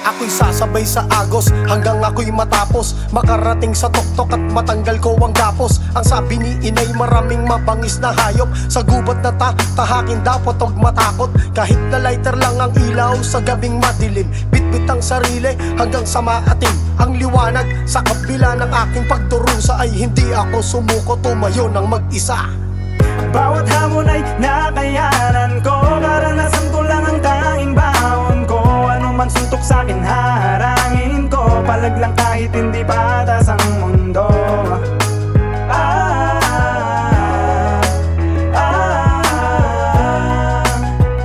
Ako'y sasabay sa agos hanggang ako'y matapos makarating sa tuktok at matanggal ko ang gapos. Ang sabi ni inay, maraming mabangis na hayop sa gubat na tahakin dapat og matakot. Kahit na lighter lang ang ilaw sa gabing madilim, bitbit ang sarili hanggang sa maatim ang liwanag. Sa kabila ng aking pagdurusa ay hindi ako sumuko, tumayo ng mag-isa. Bawat hamon ay nakayanan ko, karanasan ko lang ang tanging baon ko. Ano man suntok sa'kin harangin ko, palag lang kahit hindi patas ang mundo.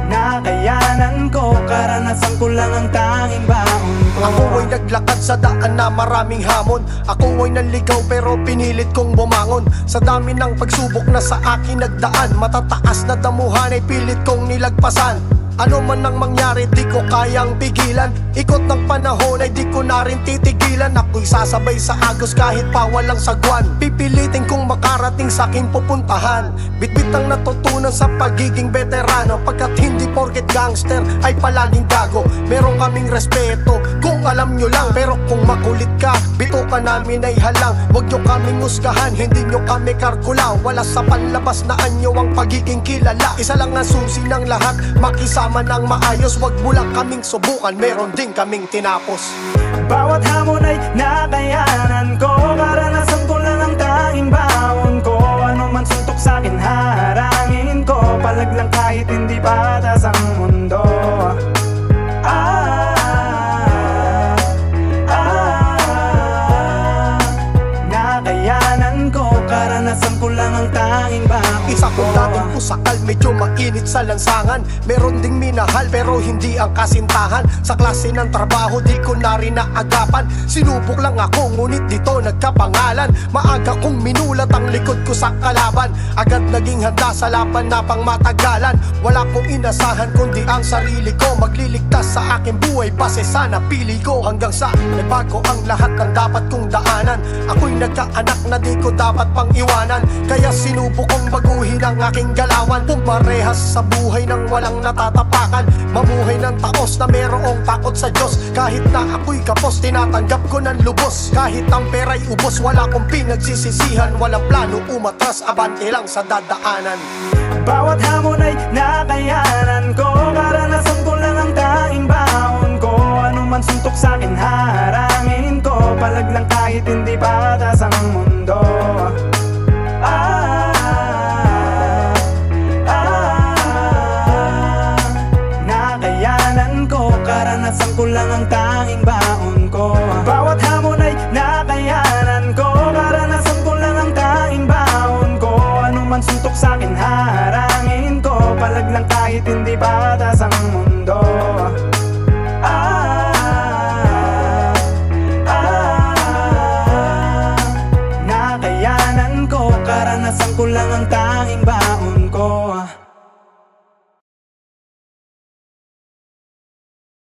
Nakayanan ko, karanasan ko lang ang tanging baon ko. Ako ay naglakad sa daan na maraming hamon. Ako ay nanligaw pero pinilit kong bumangon. Sa dami ng pagsubok na sa akin nagdaan, matataas na damuhan ay pilit kong nilagpasan. Ano man ang mangyari di ko kayang pigilan, ikot ng panahon ay di ko na rin titigilan. Ako'y sasabay sa agos kahit pa walang sagwan, pipilitin kong makarating sa aking pupuntahan. Bitbit ang natutunan sa pagiging veterano, pagkat hindi porket gangster ay palaging gago. Meron kaming respeto kung alam nyo lang, pero kung makulit ka, bito ka namin ay halang. Huwag nyo kaming husgahan, hindi nyo kami karkula. Wala sa panlabas na anyo ang pagiging kilala. Isa lang ang susi ng lahat, makisama ng maayos. Wag mo lang kaming subukan, meron din kaming tinapos. Bawat hamon ay nakayanan ko, karanasan ko lang ang tanging baon ko. Ano man suntok sa'kin harangin ko, palag lang kahit hindi patas ang mundo. Nakayanan ko, karanasan ko lang ang tanging baon ko. Isa kong dating pusakal, medyo mainit sa lansangan. Meron ding minahal pero hindi ang kasintahan. Sa klase ng trabaho di ko na rin naagapan. Sinubok lang ako ngunit dito nagkapangalan. Maaga kong minulat ang likod ko sa kalaban. Agad naging handa sa laban na pang matagalan. Wala kong inasahan kundi ang sarili ko, magliligtas sa aking buhay base sa napili ko. Hanggang sa nabago ang lahat ng dapat kong daanan. Ako'y nagkaanak na di ko dapat pang iwanan, kaya sinubok kong baguhin ang aking galawan. Pumarehas sa buhay ng walang natatapakan, mamuhay ng taos na merong takot sa Diyos. Kahit na ako'y kapos, tinatanggap ko ng lubos. Kahit ang pera'y ubos, wala kong pinagsisisihan. Walang plano umatras, abante lang sa dadaanan. Bawat hamon ay nakayanan ko, karanasan ko lang ang tanging baon ko. Ano man suntok sa'kin harangin ko, palag lang kahit hindi patas ang mundo. Nakayanan ko, karanasan ko lang ang tanging baon ko. Bawat hamon ay nakayanan ko, karanasan ko lang ang tanging baon ko. Ano man suntok sa'kin harangin ko, palag lang kahit hindi patas ang mundo.